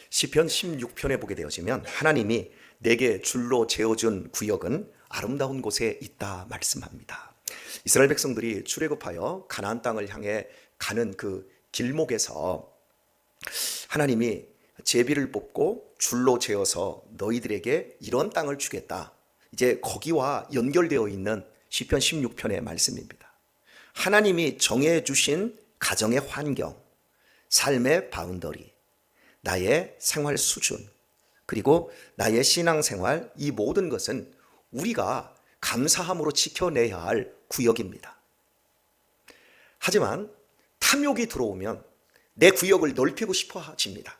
시편 16편에 보게 되어지면 하나님이 내게 줄로 재어준 구역은 아름다운 곳에 있다 말씀합니다. 이스라엘 백성들이 출애굽하여 가나안 땅을 향해 가는 그 길목에서 하나님이 제비를 뽑고 줄로 재어서 너희들에게 이런 땅을 주겠다. 이제 거기와 연결되어 있는 시편 16편의 말씀입니다. 하나님이 정해 주신 가정의 환경, 삶의 바운더리, 나의 생활 수준, 그리고 나의 신앙생활, 이 모든 것은 우리가 감사함으로 지켜내야 할 구역입니다. 하지만 탐욕이 들어오면 내 구역을 넓히고 싶어 하십니다.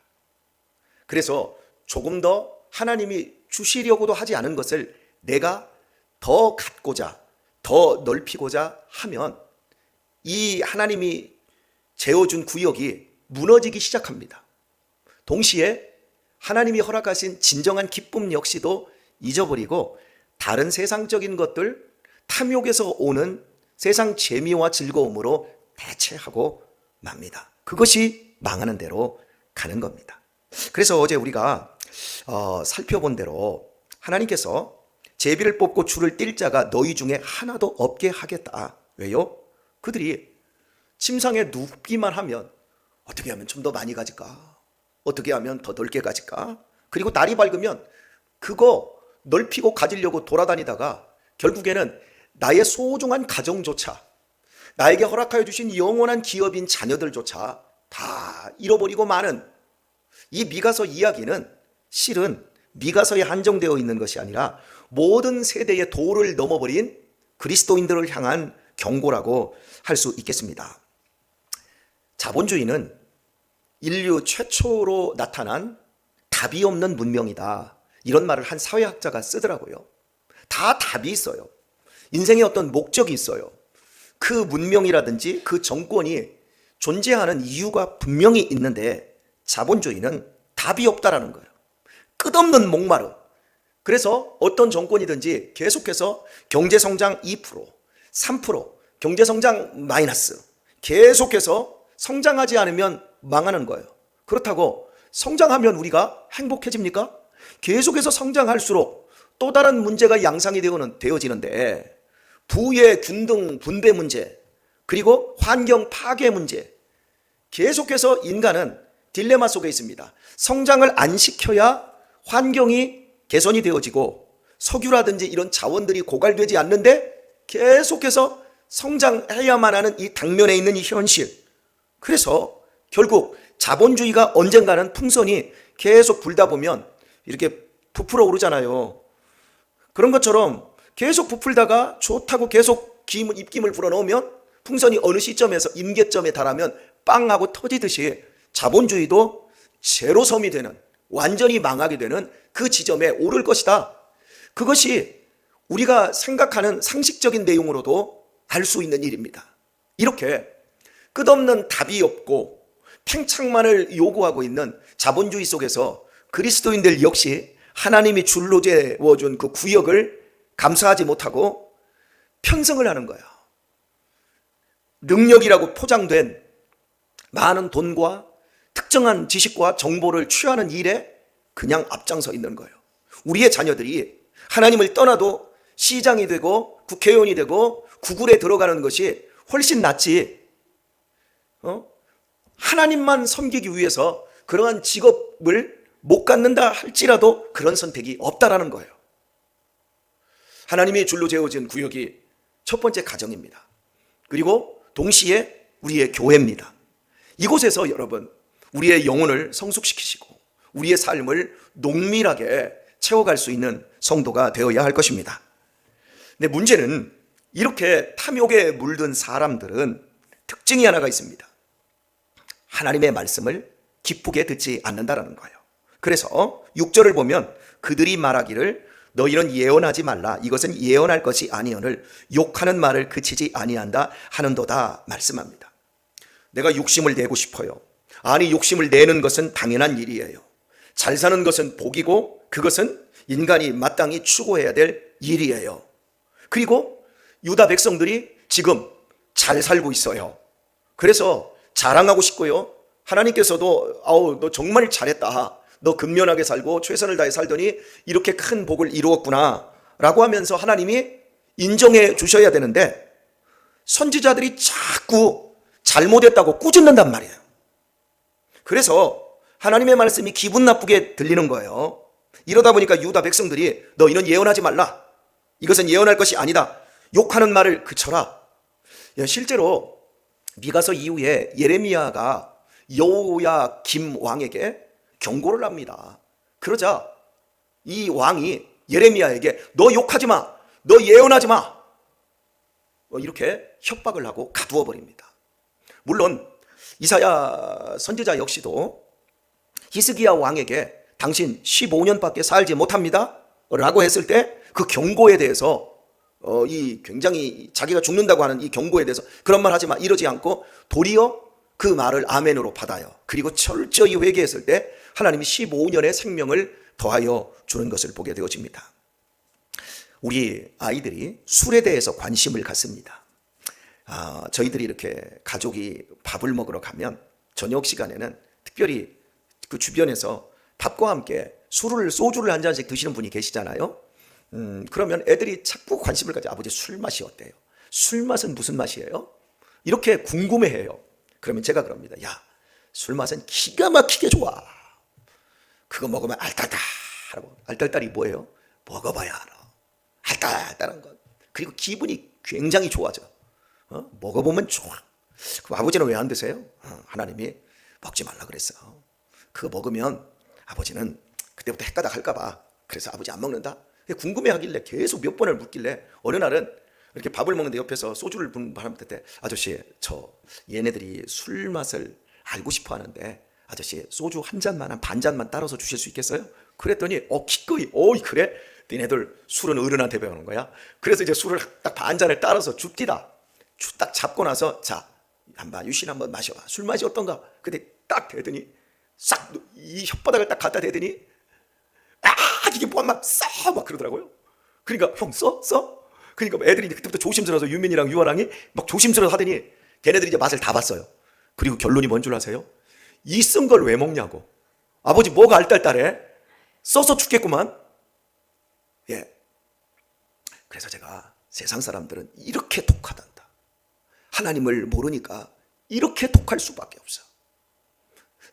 그래서 조금 더 하나님이 주시려고도 하지 않은 것을 내가 더 갖고자, 더 넓히고자 하면 이 하나님이 재어준 구역이 무너지기 시작합니다. 동시에 하나님이 허락하신 진정한 기쁨 역시도 잊어버리고 다른 세상적인 것들, 탐욕에서 오는 세상 재미와 즐거움으로 대체하고 맙니다. 그것이 망하는 대로 가는 겁니다. 그래서 어제 우리가 살펴본 대로 하나님께서 제비를 뽑고 줄을 띨 자가 너희 중에 하나도 없게 하겠다. 왜요? 그들이 침상에 눕기만 하면 어떻게 하면 좀 더 많이 가질까? 어떻게 하면 더 넓게 가질까? 그리고 날이 밝으면 그거 넓히고 가지려고 돌아다니다가 결국에는 나의 소중한 가정조차, 나에게 허락하여 주신 영원한 기업인 자녀들조차 다 잃어버리고 마는 이 미가서 이야기는 실은 미가서에 한정되어 있는 것이 아니라 모든 세대의 도를 넘어버린 그리스도인들을 향한 경고라고 할 수 있겠습니다. 자본주의는 인류 최초로 나타난 답이 없는 문명이다. 이런 말을 한 사회학자가 쓰더라고요. 다 답이 있어요. 인생에 어떤 목적이 있어요. 그 문명이라든지 그 정권이 존재하는 이유가 분명히 있는데 자본주의는 답이 없다라는 거예요. 끝없는 목마름. 그래서 어떤 정권이든지 계속해서 경제성장 2%, 3%, 경제성장 마이너스, 계속해서 성장하지 않으면 망하는 거예요. 그렇다고 성장하면 우리가 행복해집니까? 계속해서 성장할수록 또 다른 문제가 양상이 되어지는데 부의 균등 분배 문제, 그리고 환경 파괴 문제, 계속해서 인간은 딜레마 속에 있습니다. 성장을 안 시켜야 환경이 개선이 되어지고 석유라든지 이런 자원들이 고갈되지 않는데 계속해서 성장해야만 하는 이 당면에 있는 이 현실. 그래서 결국 자본주의가 언젠가는 풍선이 계속 불다 보면 이렇게 부풀어 오르잖아요. 그런 것처럼 계속 부풀다가 좋다고 계속 입김을 불어넣으면 풍선이 어느 시점에서 임계점에 달하면 빵 하고 터지듯이 자본주의도 제로섬이 되는, 완전히 망하게 되는 그 지점에 오를 것이다. 그것이 우리가 생각하는 상식적인 내용으로도 알 수 있는 일입니다. 이렇게 끝없는 답이 없고 팽창만을 요구하고 있는 자본주의 속에서 그리스도인들 역시 하나님이 줄로 재워준 그 구역을 감사하지 못하고 편성을 하는 거예요. 능력이라고 포장된 많은 돈과 특정한 지식과 정보를 취하는 일에 그냥 앞장서 있는 거예요. 우리의 자녀들이 하나님을 떠나도 시장이 되고 국회의원이 되고 구글에 들어가는 것이 훨씬 낫지. 하나님만 섬기기 위해서 그러한 직업을 못 갖는다 할지라도 그런 선택이 없다라는 거예요. 하나님이 줄로 재어진 구역이 첫 번째 가정입니다. 그리고 동시에 우리의 교회입니다. 이곳에서 여러분, 우리의 영혼을 성숙시키시고 우리의 삶을 농밀하게 채워갈 수 있는 성도가 되어야 할 것입니다. 근데 문제는 이렇게 탐욕에 물든 사람들은 특징이 하나가 있습니다. 하나님의 말씀을 기쁘게 듣지 않는다라는 거예요. 그래서 6절을 보면 그들이 말하기를 너희는 예언하지 말라. 이것은 예언할 것이 아니오늘 욕하는 말을 그치지 아니한다 하는도다 말씀합니다. 내가 욕심을 내고 싶어요. 아니, 욕심을 내는 것은 당연한 일이에요. 잘 사는 것은 복이고 그것은 인간이 마땅히 추구해야 될 일이에요. 그리고 유다 백성들이 지금 잘 살고 있어요. 그래서 자랑하고 싶고요. 하나님께서도 너 정말 잘했다. 너 근면하게 살고 최선을 다해 살더니 이렇게 큰 복을 이루었구나 라고 하면서 하나님이 인정해 주셔야 되는데, 선지자들이 자꾸 잘못했다고 꾸짖는단 말이에요. 그래서 하나님의 말씀이 기분 나쁘게 들리는 거예요. 이러다 보니까 유다 백성들이 너 이런 예언하지 말라, 이것은 예언할 것이 아니다, 욕하는 말을 그쳐라. 실제로 미가서 이후에 예레미야가 여호야김 왕에게 경고를 합니다. 그러자 이 왕이 예레미야에게 너 욕하지 마, 너 예언하지 마, 이렇게 협박을 하고 가두어 버립니다. 물론 이사야 선지자 역시도 히스기야 왕에게 당신 15년밖에 살지 못합니다 라고 했을 때 그 경고에 대해서 이 굉장히 자기가 죽는다고 하는 이 경고에 대해서 그런 말 하지 마 이러지 않고 도리어 그 말을 아멘으로 받아요. 그리고 철저히 회개했을 때 하나님이 15년의 생명을 더하여 주는 것을 보게 되어집니다. 우리 아이들이 술에 대해서 관심을 갖습니다. 저희들이 이렇게 가족이 밥을 먹으러 가면 저녁 시간에는 특별히 그 주변에서 밥과 함께 소주를 한 잔씩 드시는 분이 계시잖아요. 그러면 애들이 자꾸 관심을 가져. 아버지 술 맛이 어때요? 술 맛은 무슨 맛이에요? 이렇게 궁금해해요. 그러면 제가 그럽니다. 야, 술 맛은 기가 막히게 좋아. 그거 먹으면 알딸딸하고. 알딸딸이 뭐예요? 먹어봐야 알아. 알딸딸한 것. 그리고 기분이 굉장히 좋아져. 먹어보면 좋아. 그럼 아버지는 왜 안 드세요? 하나님이 먹지 말라 그랬어. 그거 먹으면 아버지는 그때부터 헷가닥 할까봐. 그래서 아버지 안 먹는다? 궁금해하길래 계속 몇 번을 묻길래 어느 날은 이렇게 밥을 먹는데 옆에서 소주를 부는 바람한테 아저씨 저 얘네들이 술 맛을 알고 싶어 하는데 아저씨 소주 한 잔만 한 반 잔만 따라서 주실 수 있겠어요? 그랬더니 기꺼이 그래? 니네들 술은 어른한테 배우는 거야? 그래서 이제 술을 딱 반 잔을 따라서 줍디다. 딱 잡고 나서 자 한번 유신 한번 마셔봐. 술 맛이 어떤가? 근데 딱 대더니 싹 이 혓바닥을 딱 갖다 대더니 이게 뭐만 써 막 그러더라고요. 그러니까 형 써? 그러니까 애들이 그때부터 조심스러워서 유민이랑 유아랑이 막 조심스러워 하더니 걔네들이 이제 맛을 다 봤어요. 그리고 결론이 뭔 줄 아세요? 이 쓴 걸 왜 먹냐고. 아버지 뭐가 알딸딸해? 써서 죽겠구만. 그래서 제가 세상 사람들은 이렇게 독하단다. 하나님을 모르니까 이렇게 독할 수밖에 없어.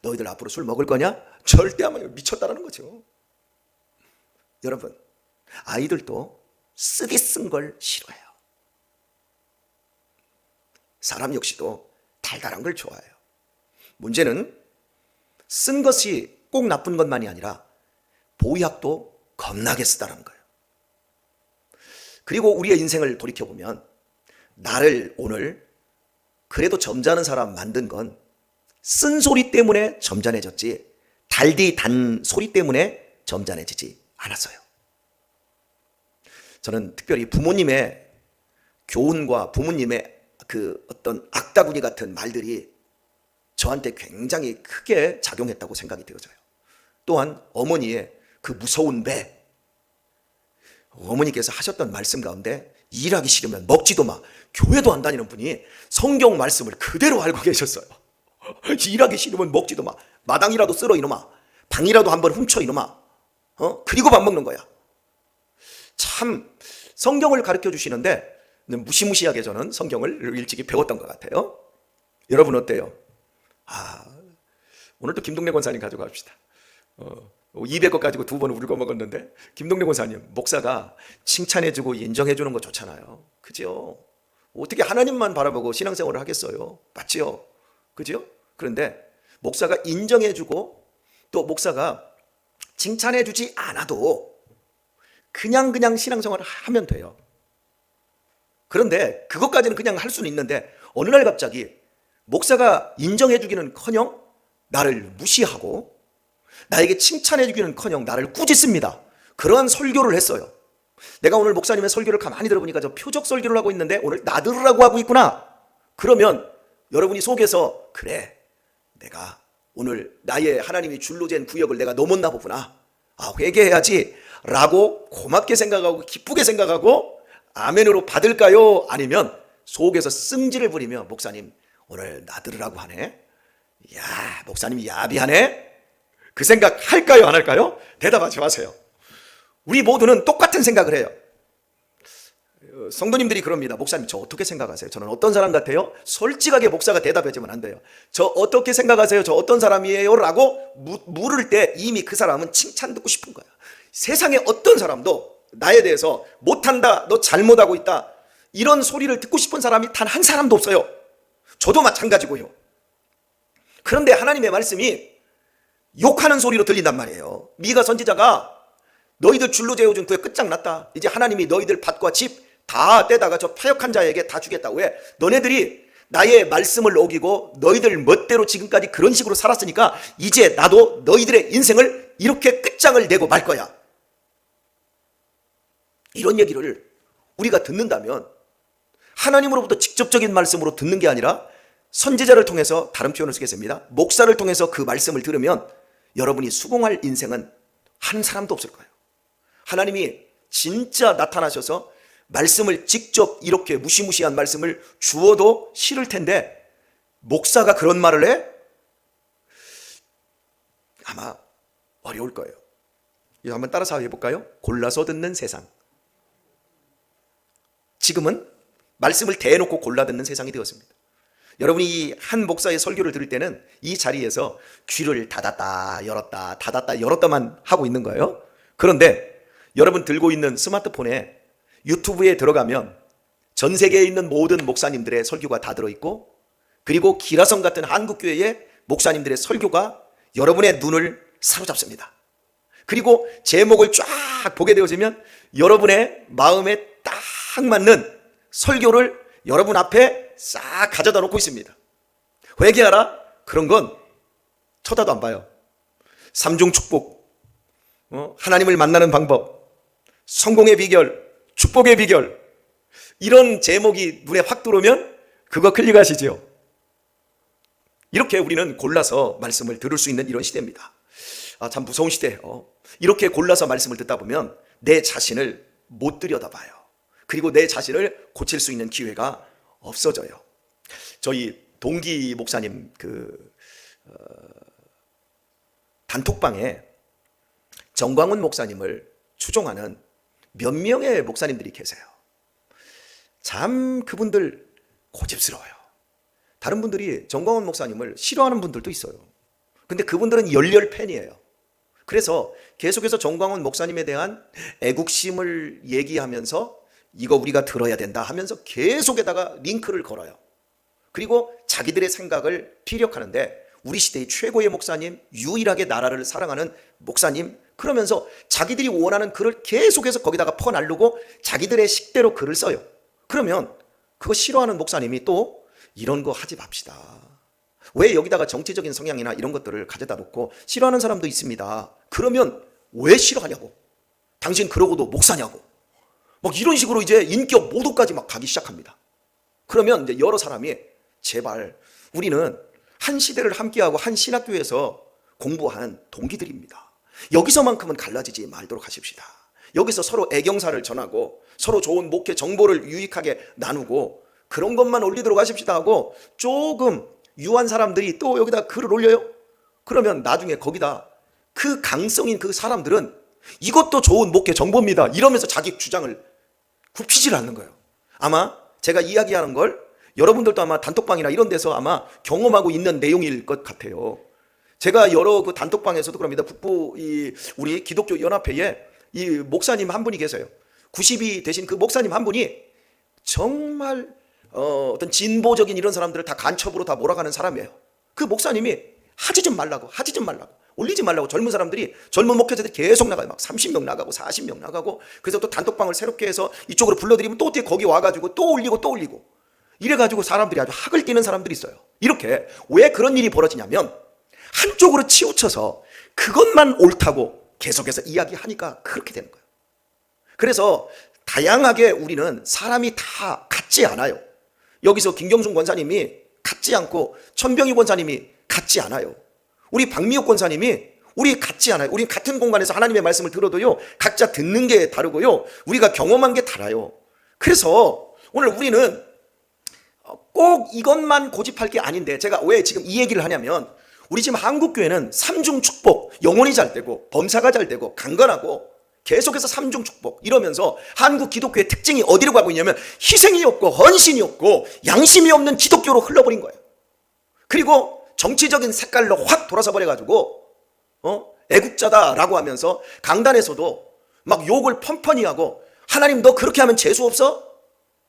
너희들 앞으로 술 먹을 거냐? 절대 안 먹어요. 미쳤다라는 거죠. 여러분, 아이들도 쓰디 쓴 걸 싫어해요. 사람 역시도 달달한 걸 좋아해요. 문제는 쓴 것이 꼭 나쁜 것만이 아니라 보약도 겁나게 쓰다는 거예요. 그리고 우리의 인생을 돌이켜보면 나를 오늘 그래도 점잖은 사람 만든 건 쓴 소리 때문에 점잖해졌지 달디 단 소리 때문에 점잖해지지 않았어요. 저는 특별히 부모님의 교훈과 부모님의 그 어떤 악다구니 같은 말들이 저한테 굉장히 크게 작용했다고 생각이 되어져요. 또한 어머니의 그 무서운 배, 어머니께서 하셨던 말씀 가운데 일하기 싫으면 먹지도 마. 교회도 안 다니는 분이 성경 말씀을 그대로 알고 계셨어요. 일하기 싫으면 먹지도 마. 마당이라도 쓸어 이놈아. 방이라도 한번 훔쳐 이놈아. 그리고 밥 먹는 거야. 참 성경을 가르쳐 주시는데 무시무시하게 저는 성경을 일찍이 배웠던 것 같아요. 여러분 어때요? 오늘도 김동래 권사님 가져갑시다. 200거 가지고 2번 울고 먹었는데 김동래 권사님 목사가 칭찬해주고 인정해주는 거 좋잖아요. 그죠? 어떻게 하나님만 바라보고 신앙생활을 하겠어요? 맞지요? 그죠? 그런데 목사가 인정해주고 또 목사가 칭찬해주지 않아도 그냥 신앙생활을 하면 돼요. 그런데 그것까지는 그냥 할 수는 있는데 어느 날 갑자기 목사가 인정해주기는커녕 나를 무시하고 나에게 칭찬해주기는커녕 나를 꾸짖습니다. 그러한 설교를 했어요. 내가 오늘 목사님의 설교를 가만히 들어보니까 저 표적 설교를 하고 있는데 오늘 나들으라고 하고 있구나. 그러면 여러분이 속에서 그래 내가 오늘 나의 하나님이 줄로 잰 구역을 내가 넘었나 보구나. 회개해야지 라고 고맙게 생각하고 기쁘게 생각하고 아멘으로 받을까요? 아니면 속에서 승질을 부리며 목사님 오늘 나들으라고 하네. 야 목사님이 야비하네. 그 생각 할까요, 안 할까요? 대답하지 마세요. 우리 모두는 똑같은 생각을 해요. 성도님들이 그럽니다. 목사님, 저 어떻게 생각하세요? 저는 어떤 사람 같아요? 솔직하게 목사가 대답해주면 안 돼요. 저 어떻게 생각하세요? 저 어떤 사람이에요? 라고 물을 때 이미 그 사람은 칭찬 듣고 싶은 거야. 세상에 어떤 사람도 나에 대해서 못한다, 너 잘못하고 있다, 이런 소리를 듣고 싶은 사람이 단 한 사람도 없어요. 저도 마찬가지고요. 그런데 하나님의 말씀이 욕하는 소리로 들린단 말이에요. 미가 선지자가 너희들 줄로 재워준 그에 끝장났다. 이제 하나님이 너희들 밭과 집 다 떼다가 저 패역한 자에게 다 주겠다고 해. 너네들이 나의 말씀을 어기고 너희들 멋대로 지금까지 그런 식으로 살았으니까 이제 나도 너희들의 인생을 이렇게 끝장을 내고 말 거야. 이런 얘기를 우리가 듣는다면 하나님으로부터 직접적인 말씀으로 듣는 게 아니라 선지자를 통해서, 다른 표현을 쓰겠습니다, 목사를 통해서 그 말씀을 들으면 여러분이 수긍할 인생은 한 사람도 없을 거예요. 하나님이 진짜 나타나셔서 말씀을 직접 이렇게 무시무시한 말씀을 주어도 싫을 텐데 목사가 그런 말을 해? 아마 어려울 거예요. 이거 한번 따라서 해볼까요? 골라서 듣는 세상. 지금은 말씀을 대놓고 골라 듣는 세상이 되었습니다. 여러분이 한 목사의 설교를 들을 때는 이 자리에서 귀를 닫았다 열었다 닫았다 열었다만 하고 있는 거예요. 그런데 여러분 들고 있는 스마트폰에 유튜브에 들어가면 전 세계에 있는 모든 목사님들의 설교가 다 들어있고, 그리고 기라성 같은 한국교회의 목사님들의 설교가 여러분의 눈을 사로잡습니다. 그리고 제목을 쫙 보게 되어지면 여러분의 마음에 딱 맞는 설교를 여러분 앞에 싹 가져다 놓고 있습니다. 회개하라? 그런 건 쳐다도 안 봐요. 삼중 축복, 하나님을 만나는 방법, 성공의 비결, 축복의 비결, 이런 제목이 눈에 확 들어오면 그거 클릭하시죠. 이렇게 우리는 골라서 말씀을 들을 수 있는 이런 시대입니다. 참 무서운 시대예요. 이렇게 골라서 말씀을 듣다 보면 내 자신을 못 들여다봐요. 그리고 내 자신을 고칠 수 있는 기회가 없어져요. 저희 동기 목사님 단톡방에 정광훈 목사님을 추종하는 몇 명의 목사님들이 계세요. 참 그분들 고집스러워요. 다른 분들이 정광훈 목사님을 싫어하는 분들도 있어요. 근데 그분들은 열렬 팬이에요. 그래서 계속해서 정광훈 목사님에 대한 애국심을 얘기하면서 이거 우리가 들어야 된다 하면서 계속에다가 링크를 걸어요. 그리고 자기들의 생각을 피력하는데 우리 시대의 최고의 목사님, 유일하게 나라를 사랑하는 목사님, 그러면서 자기들이 원하는 글을 계속해서 거기다가 퍼날르고 자기들의 식대로 글을 써요. 그러면 그거 싫어하는 목사님이 또 이런 거 하지 맙시다. 왜 여기다가 정치적인 성향이나 이런 것들을 가져다 놓고 싫어하는 사람도 있습니다. 그러면 왜 싫어하냐고. 당신 그러고도 목사냐고. 막 이런 식으로 이제 인격 모독까지 막 가기 시작합니다. 그러면 이제 여러 사람이 제발 우리는 한 시대를 함께하고 한 신학교에서 공부한 동기들입니다. 여기서만큼은 갈라지지 말도록 하십시다. 여기서 서로 애경사를 전하고 서로 좋은 목회 정보를 유익하게 나누고 그런 것만 올리도록 하십시다 하고 조금 유한 사람들이 또 여기다 글을 올려요. 그러면 나중에 거기다 그 강성인 그 사람들은 이것도 좋은 목회 정보입니다 이러면서 자기 주장을 굽히질 않는 거예요. 아마 제가 이야기하는 걸 여러분들도 아마 단톡방이나 이런 데서 아마 경험하고 있는 내용일 것 같아요. 제가 여러 그 단톡방에서도 그럽니다. 북부 우리 기독교 연합회에 이 목사님 한 분이 계세요. 90이 되신 그 목사님 한 분이 정말 어떤 진보적인 이런 사람들을 다 간첩으로 다 몰아가는 사람이에요. 그 목사님이 하지 좀 말라고 올리지 말라고 젊은 사람들이, 젊은 목회자들이 계속 나가요. 막 30명 나가고 40명 나가고, 그래서 또 단톡방을 새롭게 해서 이쪽으로 불러들이면 또 어떻게 거기 와가지고 또 올리고 이래가지고 사람들이 아주 학을 띠는 사람들이 있어요. 이렇게 왜 그런 일이 벌어지냐면 한쪽으로 치우쳐서 그것만 옳다고 계속해서 이야기하니까 그렇게 되는 거예요. 그래서 다양하게 우리는 사람이 다 같지 않아요. 여기서 김경순 권사님이 같지 않고 천병희 권사님이 같지 않아요. 우리 박미옥 권사님이 우리 같지 않아요. 우리 같은 공간에서 하나님의 말씀을 들어도요, 각자 듣는 게 다르고요, 우리가 경험한 게 달라요. 그래서 오늘 우리는 꼭 이것만 고집할 게 아닌데, 제가 왜 지금 이 얘기를 하냐면 우리 지금 한국교회는 삼중 축복, 영혼이 잘 되고 범사가 잘 되고 강건하고 계속해서 삼중 축복 이러면서 한국 기독교의 특징이 어디로 가고 있냐면 희생이 없고 헌신이 없고 양심이 없는 기독교로 흘러버린 거예요. 그리고 정치적인 색깔로 확 돌아서 버려가지고 애국자다라고 하면서 강단에서도 막 욕을 펀펀히 하고 하나님 너 그렇게 하면 재수 없어?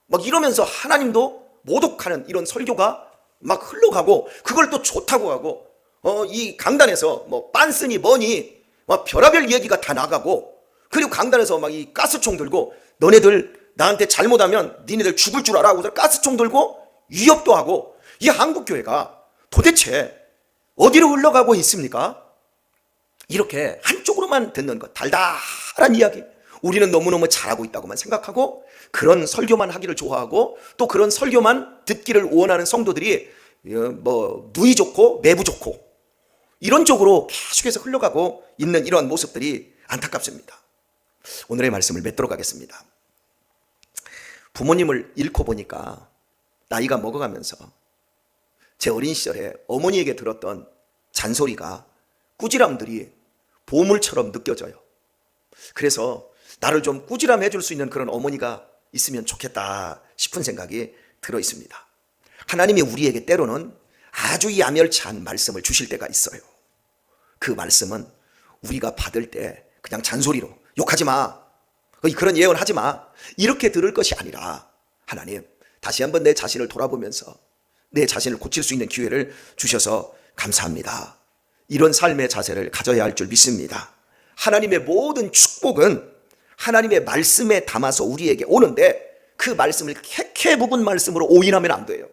막 이러면서 하나님도 모독하는 이런 설교가 막 흘러가고 그걸 또 좋다고 하고 이 강단에서 뭐 빤스니 뭐니 막 별의별 얘기가 다 나가고 그리고 강단에서 막 이 가스총 들고 너네들 나한테 잘못하면 니네들 죽을 줄 알아 하고 가스총 들고 위협도 하고 이 한국교회가 도대체 어디로 흘러가고 있습니까? 이렇게 한쪽으로만 듣는 것 달달한 이야기 우리는 너무너무 잘하고 있다고만 생각하고 그런 설교만 하기를 좋아하고 또 그런 설교만 듣기를 원하는 성도들이 뭐 누이 좋고 매부 좋고 이런 쪽으로 계속해서 흘러가고 있는 이런 모습들이 안타깝습니다. 오늘의 말씀을 맺도록 하겠습니다. 부모님을 잃고 보니까 나이가 먹어가면서 제 어린 시절에 어머니에게 들었던 잔소리가 꾸지람들이 보물처럼 느껴져요. 그래서 나를 좀 꾸지람해 줄 수 있는 그런 어머니가 있으면 좋겠다 싶은 생각이 들어 있습니다. 하나님이 우리에게 때로는 아주 야멸찬 말씀을 주실 때가 있어요. 그 말씀은 우리가 받을 때 그냥 잔소리로 욕하지 마, 그런 예언하지 마 이렇게 들을 것이 아니라 하나님 다시 한번 내 자신을 돌아보면서 내 자신을 고칠 수 있는 기회를 주셔서 감사합니다. 이런 삶의 자세를 가져야 할 줄 믿습니다. 하나님의 모든 축복은 하나님의 말씀에 담아서 우리에게 오는데 그 말씀을 캐캐 묵은 말씀으로 오인하면 안 돼요.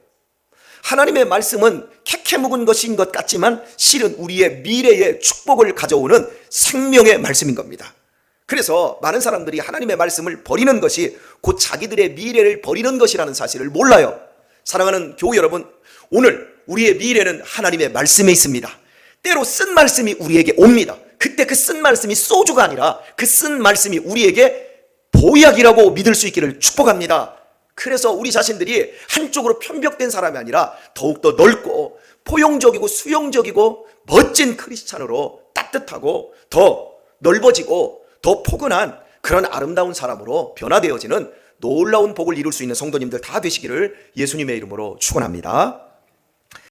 하나님의 말씀은 캐캐 묵은 것인 것 같지만 실은 우리의 미래의 축복을 가져오는 생명의 말씀인 겁니다. 그래서 많은 사람들이 하나님의 말씀을 버리는 것이 곧 자기들의 미래를 버리는 것이라는 사실을 몰라요. 사랑하는 교우 여러분, 오늘 우리의 미래는 하나님의 말씀에 있습니다. 때로 쓴 말씀이 우리에게 옵니다. 그때 그 쓴 말씀이 소주가 아니라 그 쓴 말씀이 우리에게 보약이라고 믿을 수 있기를 축복합니다. 그래서 우리 자신들이 한쪽으로 편벽된 사람이 아니라 더욱더 넓고 포용적이고 수용적이고 멋진 크리스찬으로 따뜻하고 더 넓어지고 더 포근한 그런 아름다운 사람으로 변화되어지는 놀라운 복을 이룰 수 있는 성도님들 다 되시기를 예수님의 이름으로 축원합니다.